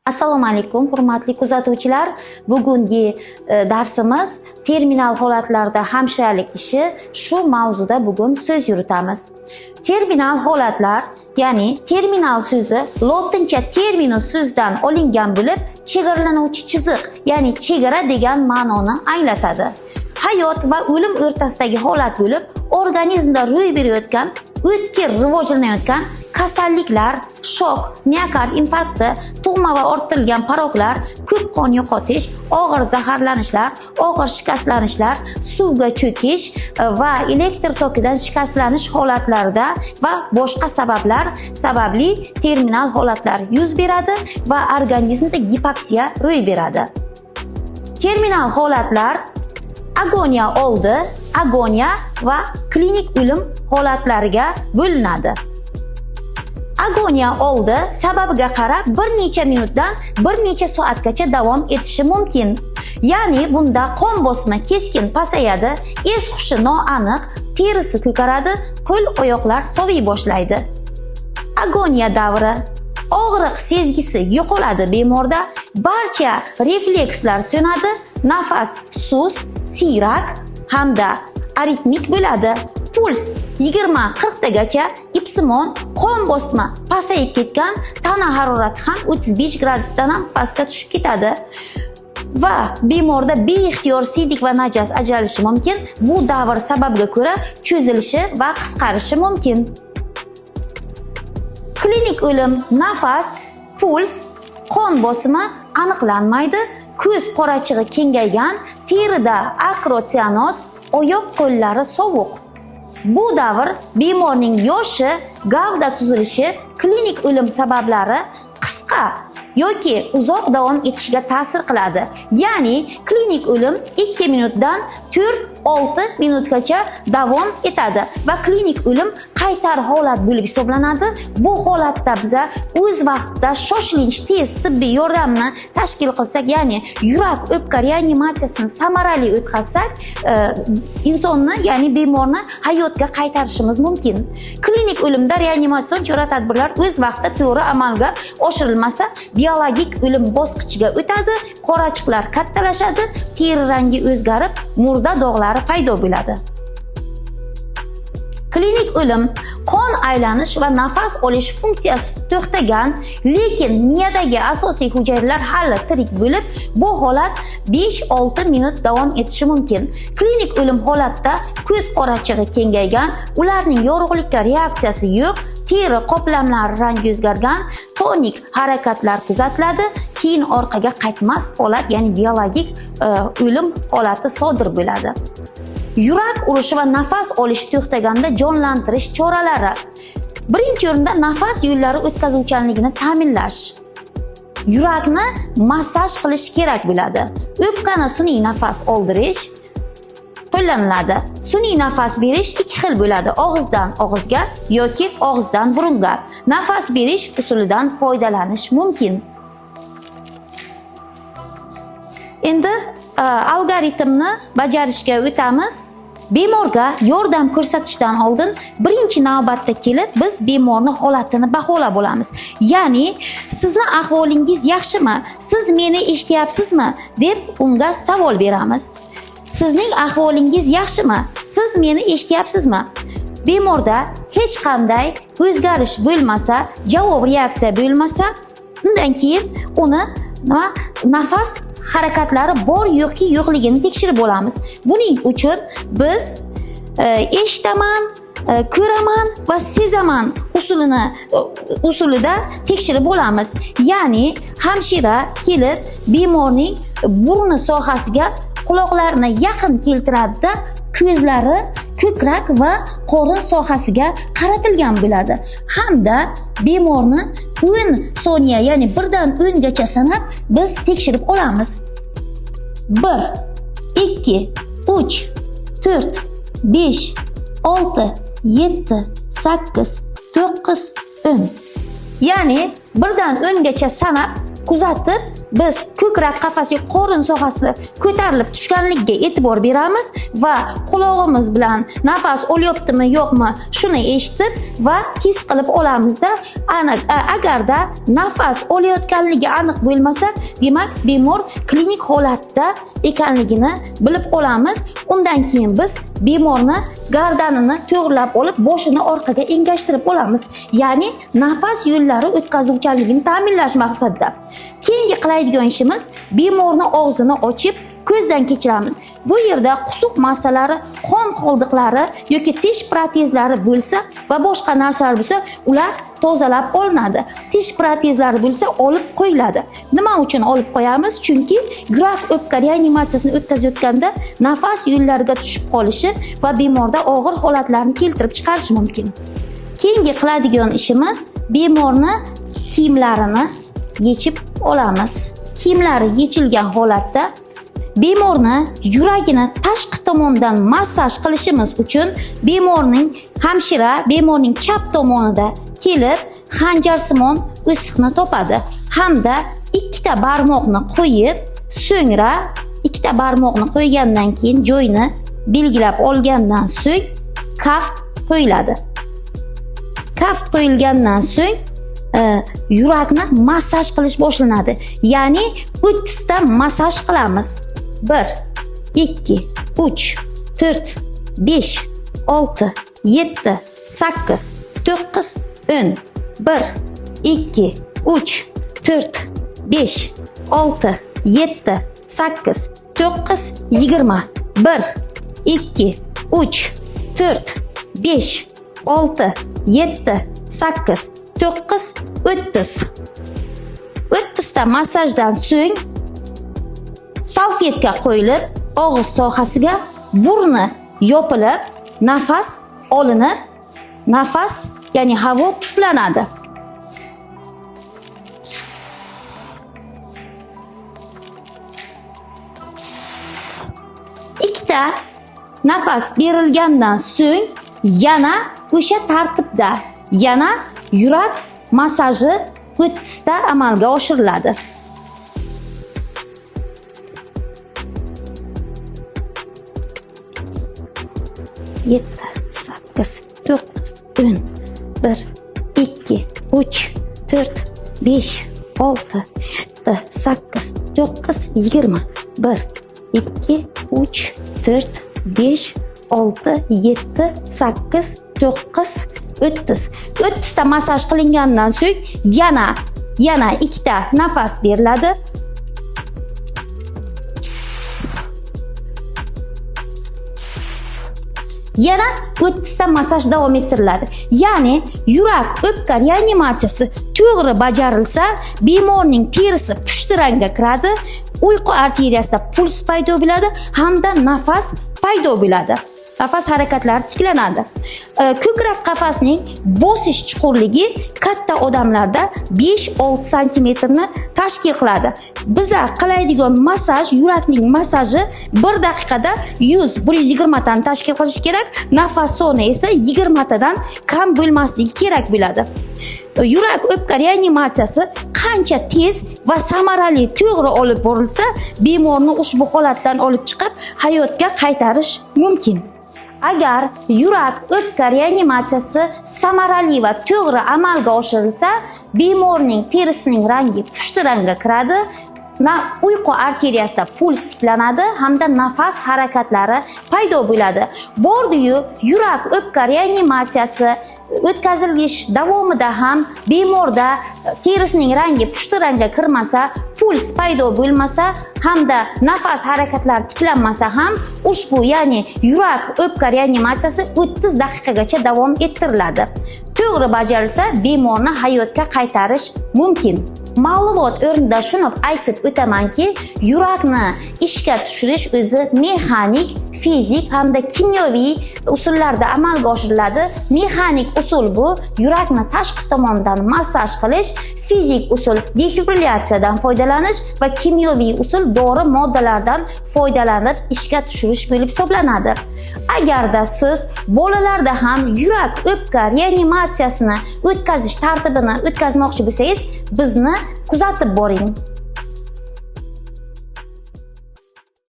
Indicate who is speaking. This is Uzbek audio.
Speaker 1: Assalomu alaykum, hurmatli kuzatuvchilar. Bugungi darsimiz terminal holatlarda hamshiralik ishi, shu mavzuda bugun so'z yuritamiz. Terminal holatlar, ya'ni terminal so'zi lotincha terminus so'zidan olingan bo'lib, chegaralanuvchi chiziq, ya'ni chegara degan ma'noni anglatadi. Hayot va o'lim o'rtasidagi holat bo'lib, organizmda ro'y berayotgan o'tkir rivojlanayotgan kasalliklar, shok, miokard infarkti, tug'ma va orttirilgan paroklar, ko'p qon yo'qotish, og'ir zaharlanishlar, og'ir shikastlanishlar, suvga cho'kish va elektr tokidan shikastlanish holatlarida va boshqa sabablar sababli terminal holatlar yuz beradi va organizmda gipoksiya ro'y beradi. Terminal holatlar agoniya oldi, agoniya va klinik o'lim holatlariga bo'linadi. Agoniya oldi sababiga qarab bir necha minutdan bir necha soatgacha davom etishi mumkin. Ya'ni bunda qon bosimi keskin pasayadi, es hushi noaniq, terisi ko'karadi, qo'l-oyoqlar soviy boshlaydi. Agoniya davri. Og'riq sezgisi yo'qoladi bemorda, barcha reflekslar so'nadi, nafas sust, siyrak hamda aritmik bo'ladi. Puls 20-40 tagacha ipsimon, qon bosimi pasayib ketgan, tana harorati ham 35 gradusdan ham pastga tushib ketadi. Va bemorda beixtiyor siydik va najas ajralishi mumkin. Bu davr sababiga ko'ra cho'zilishi va qisqarishi mumkin. Klinik o'lim, nafas, puls, qon bosimi aniqlanmaydi, ko'z qorachig'i kengaygan, terida akrotsianoz, oyoq-qo'llari sovuq. Bu davr bemorning yoshi, gavda tuzilishi, klinik o'lim sabablari qisqa yoki uzoq davom etishiga ta'sir qiladi. Ya'ni klinik o'lim 2 minutdan 4-6 minutgacha davom etadi va klinik o'lim qaytar holat bo'lib hisoblanadi. Bu holatda biza o'z vaqtida shoshilinch tez tibbiy yordamni tashkil qilsak, ya'ni yurak o'pka reanimatsiyasini samarali o'tkazsak, insonni, ya'ni bemorni hayotga qaytarishimiz mumkin. Klinik o'limda reanimatsion chora-tadbirlar o'z vaqtida to'g'ri amalga oshirilmasa, biologik o'lim bosqichiga o'tadi, qorachiqlar kattalashadi, teri rangi o'zgarib, murda dog'lari paydo bo'ladi. Klinik o'lim qon aylanish va nafas olish funksiyasi to'xtagan, lekin miyadagi asosiy hujayralar hali tirik bo'lib, bu holat 5-6 minut davom etishi mumkin. Klinik o'lim holatda ko'z qorachig'i kengaygan, ularning yorug'likka reaksiyasi yo'q, teri qoplamlari rangi o'zgargan, tonik harakatlar kuzatiladi, keyin orqaga qaytmas holat, ya'ni biologik o'lim holati sodir bo'ladi. Yurak urishi va nafas olish to'xtaganda jonlantirish choralari. Birinchi o'rinda nafas yo'llari o'tkazuvchanligini ta'minlash. Yurakni massaj qilish kerak bo'ladi. O'pkani sun'iy nafas oldirish qo'llaniladi. Sun'iy nafas berish ikki xil bo'ladi: og'izdan og'izga yoki og'izdan burunga. Nafas berish usulidan foydalanish mumkin. Endi algoritmni bajarishga o'tamiz. Bemorga yordam ko'rsatishdan oldin birinchi navbatda kelib biz bemorning holatini baholab olamiz. Ya'ni sizni ahvolingiz yaxshimi? Siz meni eshityapsizmi? deb unga savol beramiz. Sizning ahvolingiz yaxshimi? Siz meni eshityapsizmi? Bemorda hech qanday o'zgarish bo'lmasa, javob reaksiya bo'lmasa, undan keyin uni nafas harakatlari bor yoki yo'qligini tekshirib olamiz. Buning uchun biz eshitaman, ko'raman va sezaman usulida tekshirib olamiz. Ya'ni hamshira kelib bemorning burni sohasiga quloqlarini yaqin keltiradida, ko'zlari ko'krak va qorin sohasiga qaratilgan bo'ladi. Hamda bemorni 10 soniya, ya'ni 1dan 10 gacha sanab biz tekshirib olamiz. 1, 2, 3, 4, 5, 6, 7, 8, 9, 10. Ya'ni 1dan 10 gacha sanab kuzatib, biz ko'krak qafasi, qorin sohasi ko'tarilib tushganligiga e'tibor beramiz va qulog'imiz bilan nafas olyaptimi, yo'qmi, shuni eshitib va his qilib olamizda, agarda nafas olayotganligi aniq bo'lmasa, demak bemor klinik holatda ekanligini bilib olamiz. Undan keyin biz bemorni gardanini to'g'rilab olib, boshini orqaga engashtirib olamiz. Ya'ni nafas yo'llari o'tkazuvchanligini ta'minlash maqsadida. Keyingi qiladigan ishimiz, bemorni og'zini ochib ko'zdan kechiramiz. Bu yerda qusuq massalari, qon qoldiqlari yoki tish protezlari bo'lsa va boshqa narsalar bo'lsa, ular tozalab olinadi. Tish protezlari bo'lsa, olib qo'yiladi. Nima uchun olib qo'yamiz? Chunki yurak o'pka reanimatsiyasini o'tkazayotganda nafas yo'llariga tushib qolishi va bemorda og'ir holatlarni keltirib chiqarishi mumkin. Keyingi qiladigan ishimiz, bemorni kiyimlarini yechib olamiz. Kiyimlari yechilgan holatda bemorni yuragini tashqi tomondan massaj qilishimiz uchun hamshira bemorning chap tomonida kelib xanjarsimon o'siqni topadi hamda ikkita barmoqni qo'yib, so'ngra ikkita barmoqni qo'ygandan keyin joyini belgilab olgandan so'ng kaft qo'yiladi. Kaft qo'yilgandan so'ng yurakni massaj qilish boshlanadi. Ya'ni 30 ta massaj qilamiz. 1, 2, 3, 4, 5, 6, 7, 8, 9, 10. 1, 2, 3, 4, 5, 6, 7, 8, 9, 20. 1, 2, 3, 4, 5, 6, 7, 8, 9, 30. 30 ta massajdan so'ng salfetka qo'yilib, og'iz sohasiga burni yopilib, nafas olinib, ya'ni havo puflanadi. Ikkita nafas berilgandan so'ng yana o'sha tartibda yana yurak massaji 30 ta amalga oshiriladi. 7, 8, 9, 10. 1, 2, 3, 4, 5, 6, 7, 8, 9, 20. 1, 2, 3, 4, 5, 6, 7, 8, 9, 30. 30 ta massaj qilingandan so'ng yana ikkita nafas beriladi. Yana 30 ta massaj davom ettiriladi. Ya'ni yurak o'pka reanimatsiyasi to'g'ri bajarilsa, bemorning terisi pushti rangga kiradi, uyqu arteriyasida puls paydo bo'ladi hamda nafas paydo bo'ladi. Nafas harakatlari tiklanadi. Ko'krak qafasining bosish chuqurligi katta odamlarda 5-6 sm ni tashkil qiladi. Biza qiladigan massaj, yurakning massaji 1 daqiqada 100-120 tani tashkil qilish kerak. Nafas soni esa 20 tadan kam bo'lmasligi kerak bo'ladi. Yurak o'pka reanimatsiyasi qancha tez va samarali to'g'ri olib borilsa, bemorni ushbu holatdan olib chiqib hayotga qaytarish mumkin. Agar yurak o'pka reanimatsiyasi samarali va to'g'ri amalga oshirilsa, bemorning terisining rangi pushti rangga kiradi, uyqu arteriyasida puls tiklanadi hamda nafas harakatlari paydo bo'ladi. Bordi-yu, yurak o'pka reanimatsiyasi o'tkazilish davomida ham bemorda terisining rangi pushti rangga kirmasa, puls paydo bo'lmasa hamda nafas harakatlari tiklanmasa ham ushbu, ya'ni yurak o'pka reanimatsiyasi 30 daqiqagacha davom ettiriladi. To'g'ri bajarilsa, bemorni hayotga qaytarish mumkin. Ma'lumot o'rnida shuni aytib o'tamanki, yurakni ishga tushirish o'zi mexanik, fizik hamda kimyoviy usullarda amalga oshiriladi. Mexanik usul bu yurakni tashqi tomondan massaj qilish, fizik usul defibrilyatsiyadan foydalanish va kimyoviy usul dori moddalardan foydalanib ishga tushirish bo'lib hisoblanadi. Agarda siz bolalarda ham yurak o'pka reanimatsiyasini o'tkazish tartibini o'tkazmoqchi bo'lsangiz, bizni kuzatib boring.